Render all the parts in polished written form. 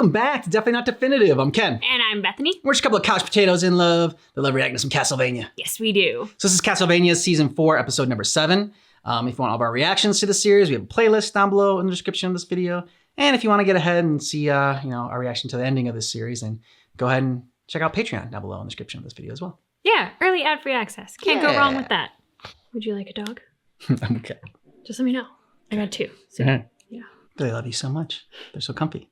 welcome back to Definitely Not Definitive. I'm Ken. And I'm Bethany. We're just a couple of couch potatoes in love that love reacting to some Castlevania. Yes, we do. So this is Castlevania Season 4, Episode number 7. If you want all of our reactions to the series, we have a playlist down below in the description of this video. And if you want to get ahead and see our reaction to the ending of this series, then go ahead and check out Patreon down below in the description of this video as well. Yeah, early ad-free access. Can't go wrong with that. Would you like a dog? I'm okay. Just let me know. I got 2. So, yeah. They love you so much. They're so comfy.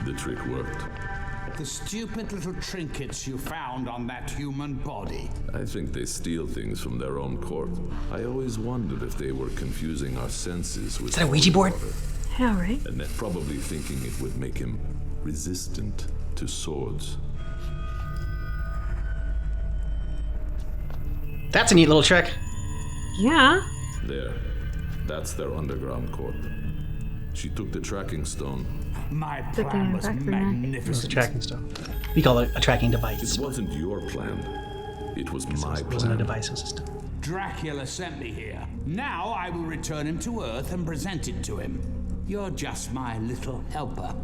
The trick worked. The stupid little trinkets you found on that human body. I think they steal things from their own court. I always wondered if they were confusing our senses with... Is that a Ouija board? Yeah, right. And then probably thinking it would make him resistant to swords. That's a neat little trick. Yeah. There. That's their underground court. She took the tracking stone. My plan was It's a magnificent. tracking stone. We call it a tracking device. It wasn't your plan. It was my It wasn't a plan. device, it was a system. Dracula sent me here. Now I will return him to Earth and present it to him. You're just my little helper.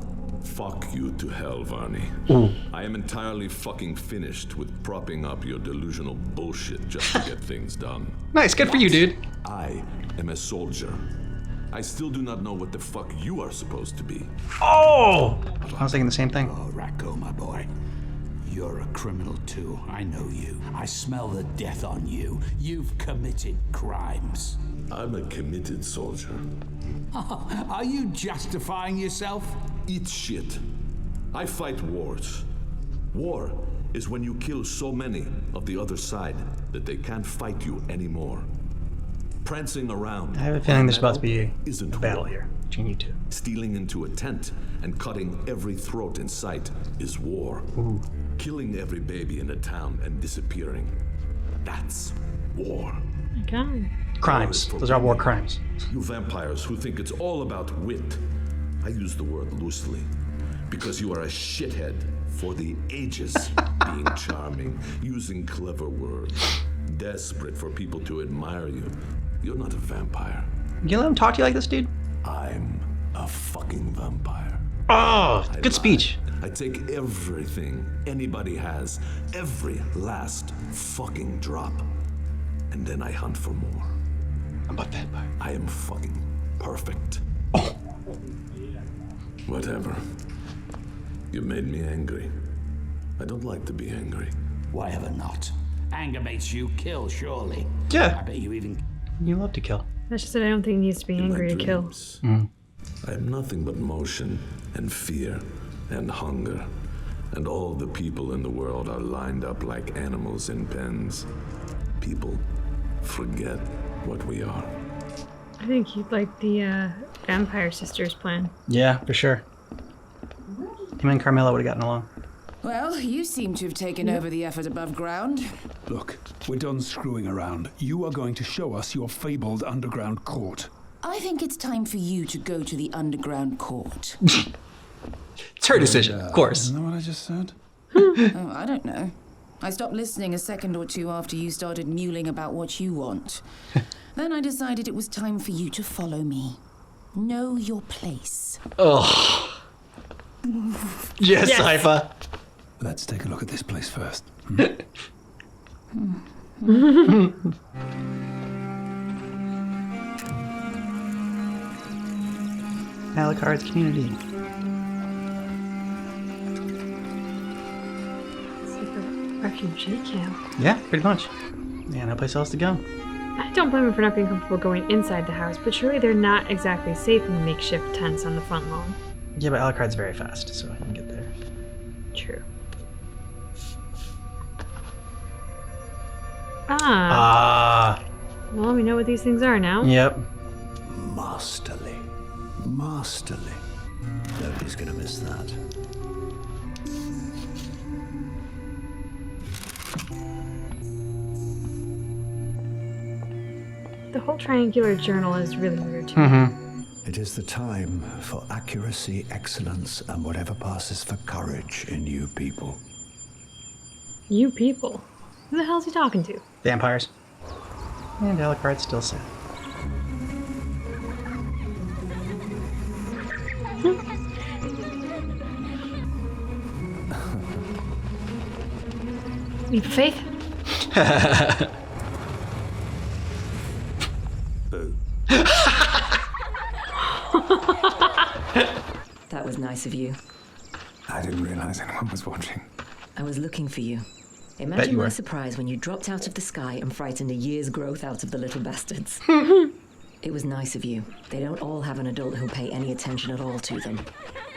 Fuck you to hell, Varney. Ooh. I am entirely fucking finished with propping up your delusional bullshit just to get things done. Nice, good for you, dude. I am a soldier. I still do not know what the fuck you are supposed to be. Oh! I was thinking the same thing. Oh, Racco, my boy. You're a criminal too. I know you. I smell the death on you. You've committed crimes. I'm a committed soldier. Are you justifying yourself? Eat shit. I fight wars. War is when you kill so many of the other side that they can't fight you anymore. Prancing around. I have a feeling there's about to be isn't a battle war. here between you two. Stealing into a tent and cutting every throat in sight is war. Ooh. Killing every baby in a town and disappearing. That's war. My God. Crimes. Those are war crimes. You vampires who think it's all about wit. I use the word loosely because you are a shithead for the ages, being charming, using clever words, desperate for people to admire you. You're not a vampire. You let him talk to you like this, dude? I'm a fucking vampire. Oh, I good lie. speech. I take everything anybody has, every last fucking drop, and then I hunt for more. I'm a vampire. I am fucking perfect. Oh. Whatever. You made me angry. I don't like to be angry. Why ever not? Anger makes you kill, surely. Yeah. I bet you even... You love to kill. That's just that I don't think he needs to be In my angry to kill. dreams, I am nothing but motion and fear and hunger. And all the people in the world are lined up like animals in pens. People forget what we are. I think you'd like the Vampire Sisters plan. Yeah, for sure. Him and Carmela would have gotten along. Well, you seem to have taken over the effort above ground. Look, we're done screwing around. You are going to show us your fabled underground court. I think it's time for you to go to the underground court. It's her decision, of course. Isn't that what I just said? Oh, I don't know. I stopped listening a second or two after you started mewling about what you want. Then I decided it was time for you to follow me. Know your place. Oh. Yes, Sypha. Let's take a look at this place first. Alucard's community. It's like a refugee camp. Yeah, pretty much. Yeah, no place else to go. I don't blame him for not being comfortable going inside the house, but surely they're not exactly safe in the makeshift tents on the front lawn. Yeah, but Alucard's very fast, so he can get there. True. Well, we know what these things are now. Yep. Masterly. Masterly. Nobody's gonna miss that. The whole triangular journal is really weird too. Mm-hmm. It is the time for accuracy, excellence, and whatever passes for courage in you people. You people. Who the hell is he talking to? Vampires. And Alucard's still sad. Leap of faith? Boo. That was nice of you. I didn't realize anyone was watching. I was looking for you. Bet Imagine you my were. surprise when you dropped out of the sky and frightened a year's growth out of the little bastards. It was nice of you. They don't all have an adult who'll pay any attention at all to them.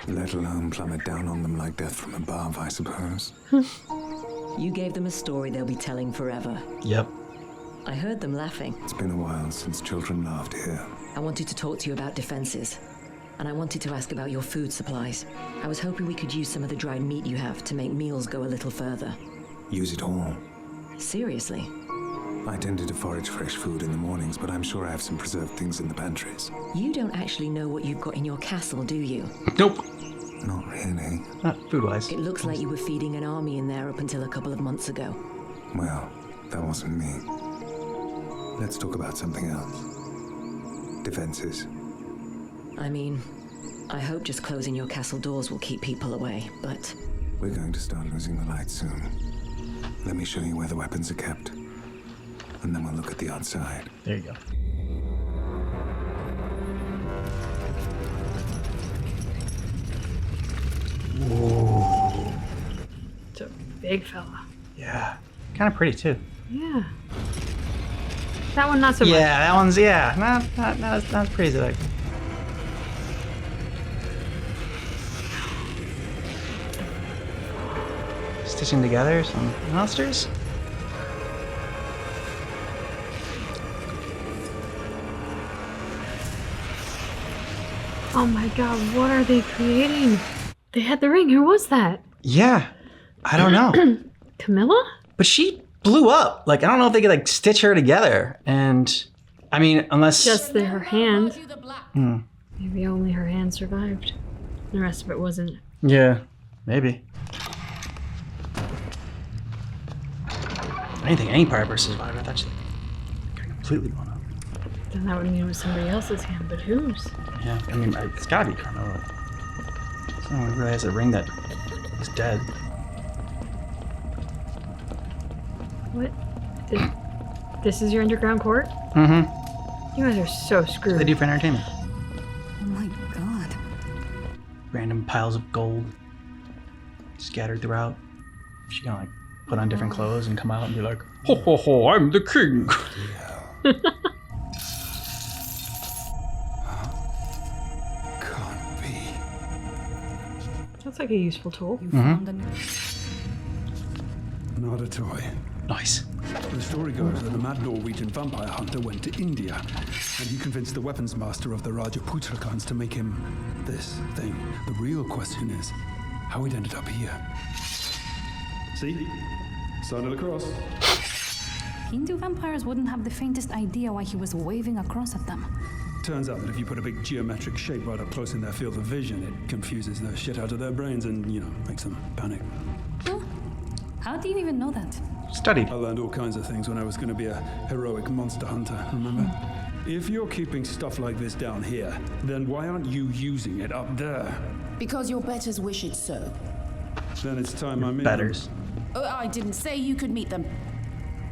Let alone plummet down on them like death from above, I suppose. You gave them a story they'll be telling forever. Yep. I heard them laughing. It's been a while since children laughed here. I wanted to talk to you about defenses. And I wanted to ask about your food supplies. I was hoping we could use some of the dried meat you have to make meals go a little further. Use it all. Seriously. I tended to forage fresh food in the mornings, but I'm sure I have some preserved things in the pantries. You don't actually know what you've got in your castle, do you? Nope. Not really. Not food-wise. It looks like you were feeding an army in there up until a couple of months ago. Well, that wasn't me. Let's talk about something else. Defenses. I mean, I hope just closing your castle doors will keep people away, but... We're going to start losing the light soon. Let me show you where the weapons are kept. And then we'll look at the outside. There you go. It's a big fella. Yeah. Kind of pretty, too. Yeah. That one not so much. Yeah, that one's, yeah. Not as pretty as like. Stitching together some monsters. Oh my god, what are they creating? They had the ring. Who was that? Yeah. I don't know. Camilla? But she blew up. Like, I don't know if they could, like, stitch her together. And, I mean, unless... Just her hand. Maybe only her hand survived. The rest of it wasn't. Yeah, maybe. I didn't think any part of her survived. I thought she got completely blown up. Then that would mean it was somebody else's hand, but whose? Yeah, I mean, it's gotta be Carmilla. Someone who really has a ring that is dead. What? This is your underground court? Mm-hmm. You guys are so screwed. They do for entertainment. Oh my god. Random piles of gold scattered throughout. She can, like, put on different clothes and come out and be like, ho ho ho, I'm the king. Can't be. That's like a useful tool. You found a new... Not a toy. Nice. The story goes that a mad Norwegian vampire hunter went to India, and he convinced the weapons master of the Rajaputrakans to make him this thing. The real question is how it ended up here. See? Sign of the cross. Hindu vampires wouldn't have the faintest idea why he was waving across at them. Turns out that if you put a big geometric shape right up close in their field of vision, it confuses the shit out of their brains and, makes them panic. Huh? How do you even know that? Studied. I learned all kinds of things when I was going to be a heroic monster hunter, remember? If you're keeping stuff like this down here, then why aren't you using it up there? Because your betters wish it so. Then it's time I meet Betters. I didn't say you could meet them.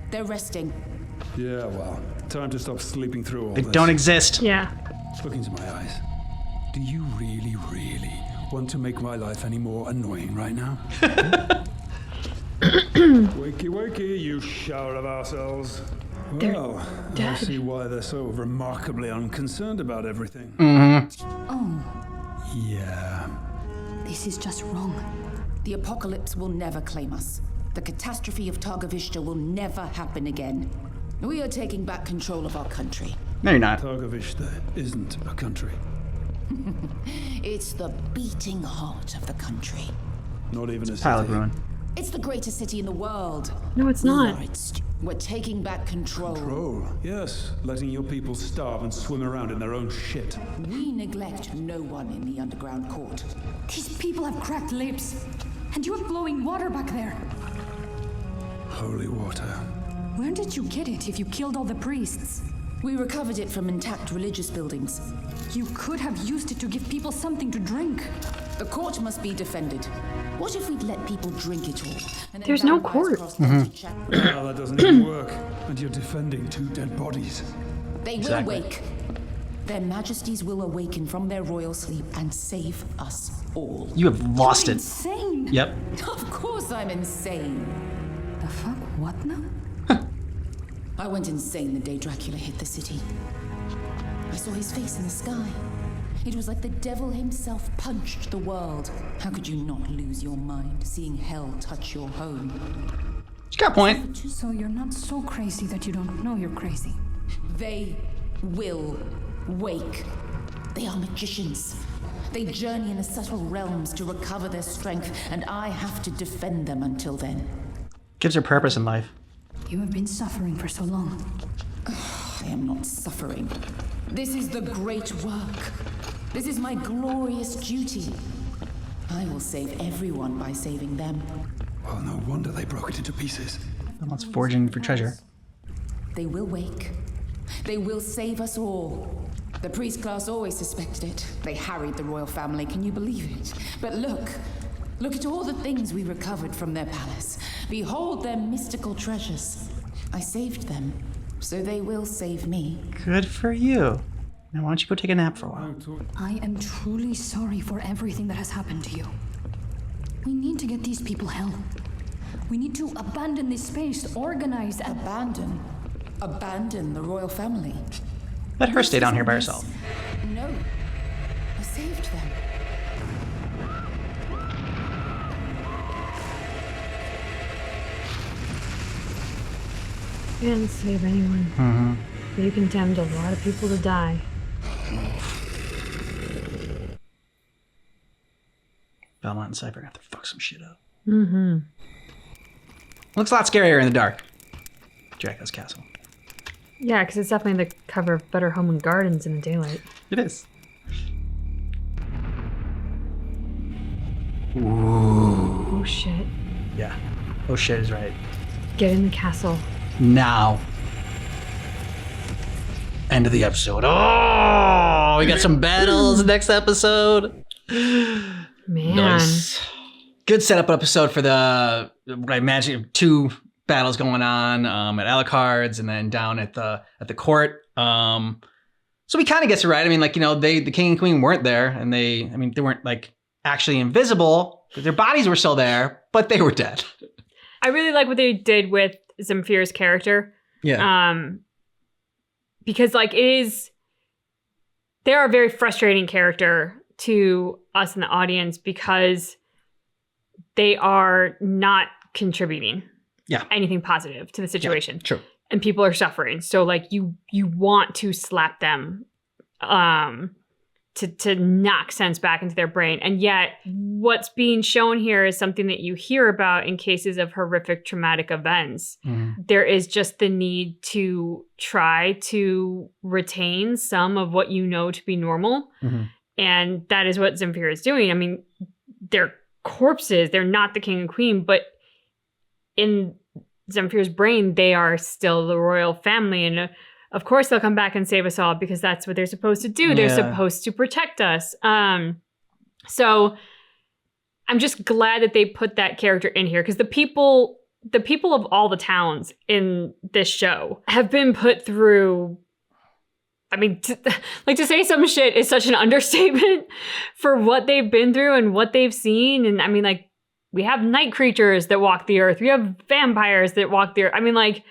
They're resting. them. Yeah, well, time to stop sleeping through all They this. don't exist. Yeah. Look into my eyes. Do you really, really want to make my life any more annoying right now? Wakey, wakey, you shower of ourselves. Well, I dead. see why they're so remarkably unconcerned about everything. Oh, Yeah. this is just wrong. The apocalypse will never claim us. The catastrophe of Targovishta will never happen again. We are taking back control of our country. No, you're not. Targovishta isn't a country. It's the beating heart of the country. Not even a Pile of city. ruin. It's the greatest city in the world. No, it's not. We're taking back control. Control. Yes, letting your people starve and swim around in their own shit. We neglect no one in the underground court. These people have cracked lips. And you are blowing water back there. holy water. Where did you get it if you killed all the priests? We recovered it from intact religious buildings. You could have used it to give people something to drink. The court must be defended. What if we'd let people drink it all? And then There's no vampires court. cross the edge and Well, that doesn't even work. And you're defending 2 dead bodies. They will wake. Their majesties will awaken from their royal sleep and save us all. You have lost it. Insane. Yep. Of course I'm insane. The fuck? What now? I went insane the day Dracula hit the city. I saw his face in the sky. It was like the devil himself punched the world. How could you not lose your mind seeing hell touch your home? You got a point. So you're not so crazy that you don't know you're crazy. They will wake. They are magicians. They journey in the subtle realms to recover their strength, and I have to defend them until then. Gives her purpose in life. You have been suffering for so long. I am not suffering. This is the great work. This is my glorious duty. I will save everyone by saving them. Well, no wonder they broke it into pieces. Someone's foraging for treasure. They will wake. They will save us all. The priest class always suspected it. They harried the royal family, can you believe it? But look at all the things we recovered from their palace. Behold their mystical treasures. I saved them, so they will save me. Good for you. Now why don't you go take a nap for a while? I am truly sorry for everything that has happened to you. We need to get these people help. We need to abandon this space, organize and... Abandon the royal family. Let her stay down here by herself. No, I saved them. You didn't save anyone. Mm-hmm. But you condemned a lot of people to die. Belmont and Cypher have to fuck some shit up. Mm-hmm. Looks a lot scarier in the dark. Dracula's castle. Yeah, because it's definitely the cover of Better Home and Gardens in the daylight. It is. Ooh. Oh shit. Yeah. Oh shit is right. Get in the castle. Now. End of the episode. Oh, we got some battles next episode. Man. Nice. Good setup episode for the, what I imagine, 2 battles going on at Alucard's and then down at the court. So we kind of gets it right. I mean, like, you know, the king and queen weren't there, and they weren't like actually invisible. Their bodies were still there, but they were dead. I really like what they did with Zemfir's character. Yeah. Because like they're a very frustrating character to us in the audience because they are not contributing anything positive to the situation. Yeah, true. And people are suffering. So like you want to slap them to knock sense back into their brain. And yet what's being shown here is something that you hear about in cases of horrific traumatic events. Mm-hmm. There is just the need to try to retain some of what you know to be normal. Mm-hmm. And that is what Zemfir is doing. I mean, they're corpses. They're not the king and queen, but in Zemfir's brain, they are still the royal family. And of course, they'll come back and save us all because that's what they're supposed to do. Yeah. They're supposed to protect us. So I'm just glad that they put that character in here because the people of all the towns in this show have been put through. I mean, to say some shit is such an understatement for what they've been through and what they've seen. And I mean, like, we have night creatures that walk the earth. We have vampires that walk the earth. I mean, like,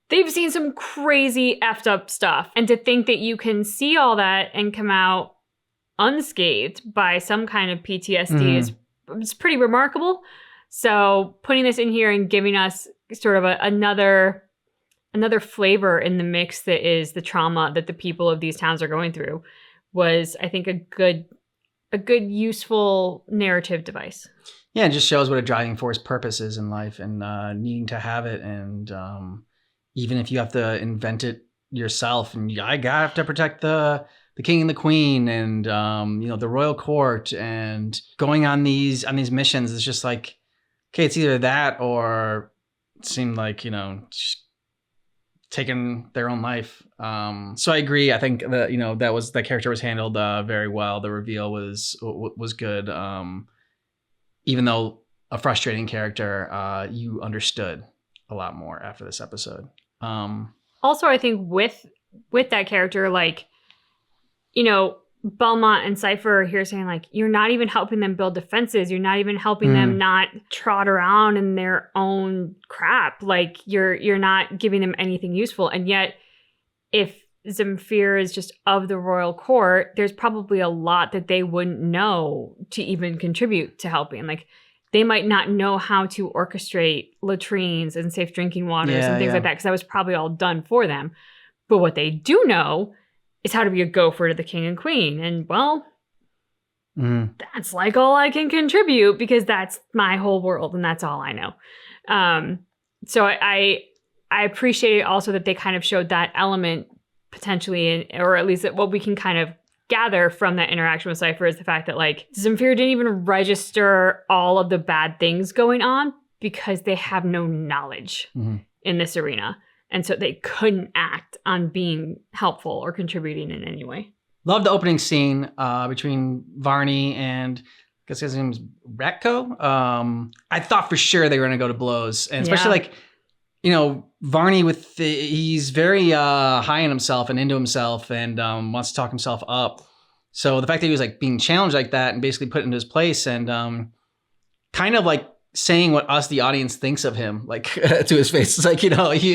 they've seen some crazy effed up stuff. And to think that you can see all that and come out unscathed by some kind of PTSD is pretty remarkable. So putting this in here and giving us sort of another flavor in the mix that is the trauma that the people of these towns are going through was, I think, a good useful narrative device. Yeah, it just shows what a driving force purpose is in life and needing to have it. And even if you have to invent it yourself, and I have to protect the king and the queen and the royal court and going on these missions, it's just like, okay, it's either that or seemed like, just taking their own life. So I agree. I think that, that character was handled very well. The reveal was good. Even though a frustrating character, you understood a lot more after this episode. Also, I think with that character, like, Belmont and Cypher are here saying, like, you're not even helping them build defenses. You're not even helping them not trot around in their own crap. Like, you're not giving them anything useful. And yet, if Zamfir is just of the royal court, there's probably a lot that they wouldn't know to even contribute to helping. Like, they might not know how to orchestrate latrines and safe drinking waters and things like that, because that was probably all done for them. But what they do know is how to be a gopher to the king and queen. And, well, that's like all I can contribute, because that's my whole world and that's all I know. So I appreciate also that they kind of showed that element potentially, or at least what we can kind of gather from that interaction with Cypher is the fact that, like, Zamfir didn't even register all of the bad things going on because they have no knowledge in this arena. And so they couldn't act on being helpful or contributing in any way. Love the opening scene between Varney and, I guess his name is Ratko. I thought for sure they were going to go to blows. And especially Varney he's very high in himself and into himself and wants to talk himself up. So the fact that he was like being challenged like that and basically put into his place and kind of like saying what us, the audience, thinks of him, like to his face. It's like, he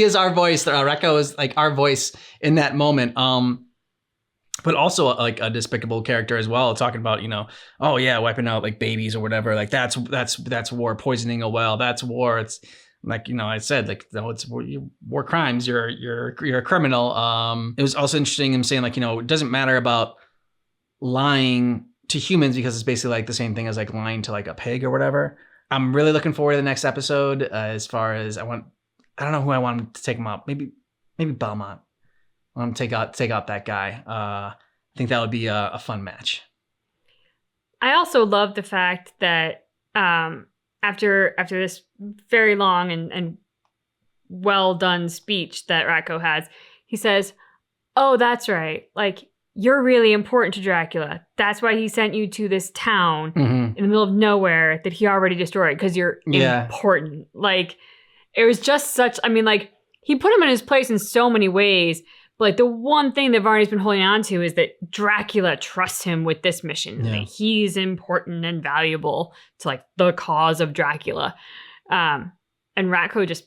is our voice. Ratko is like our voice in that moment. But also like a despicable character as well, talking about, wiping out like babies or whatever. Like that's war, poisoning a well. That's war. It's like, I said, like, no, it's war crimes. You're a criminal. It was also interesting him saying, like, it doesn't matter about lying to humans because it's basically like the same thing as like lying to like a pig or whatever. I'm really looking forward to the next episode. As far as I don't know who I want to take him out. Maybe Belmont. I want to take out that guy. I think that would be a fun match. I also love the fact that after this very long and well done speech that Ratko has, he says, "Oh, that's right. Like, you're really important to Dracula. That's why he sent you to this town in the middle of nowhere that he already destroyed, because you're important." Like, it was just such, like, he put him in his place in so many ways. But like, the one thing that Varney's been holding on to is that Dracula trusts him with this mission. That he's important and valuable to like the cause of Dracula. And Ratko just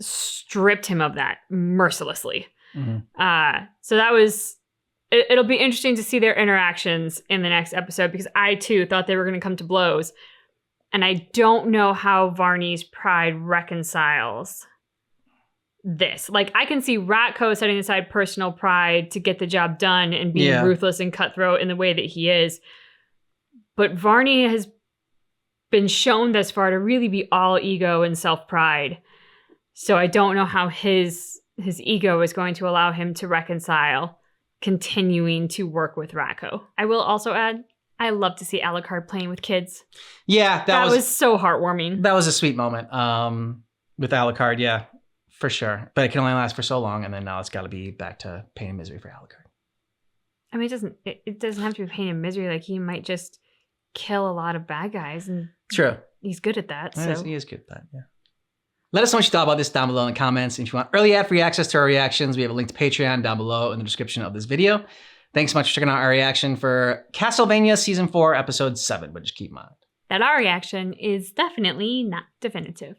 stripped him of that mercilessly. So that was... It'll be interesting to see their interactions in the next episode, because I, too, thought they were going to come to blows. And I don't know how Varney's pride reconciles this. Like, I can see Ratko setting aside personal pride to get the job done and being ruthless and cutthroat in the way that he is. But Varney has been shown thus far to really be all ego and self-pride. So I don't know how his ego is going to allow him to reconcile continuing to work with Ratko. I will also add, I love to see Alucard playing with kids. Yeah, that was so heartwarming. That was a sweet moment with Alucard, yeah, for sure. But it can only last for so long, and then now it's got to be back to pain and misery for Alucard. I mean, it doesn't have to be pain and misery. Like, he might just kill a lot of bad guys, and he's good at that. So he is good at that, yeah. Let us know what you thought about this down below in the comments. And if you want early ad-free access to our reactions, we have a link to Patreon down below in the description of this video. Thanks so much for checking out our reaction for Castlevania Season 4, Episode 7, but just keep in mind that our reaction is definitely not definitive.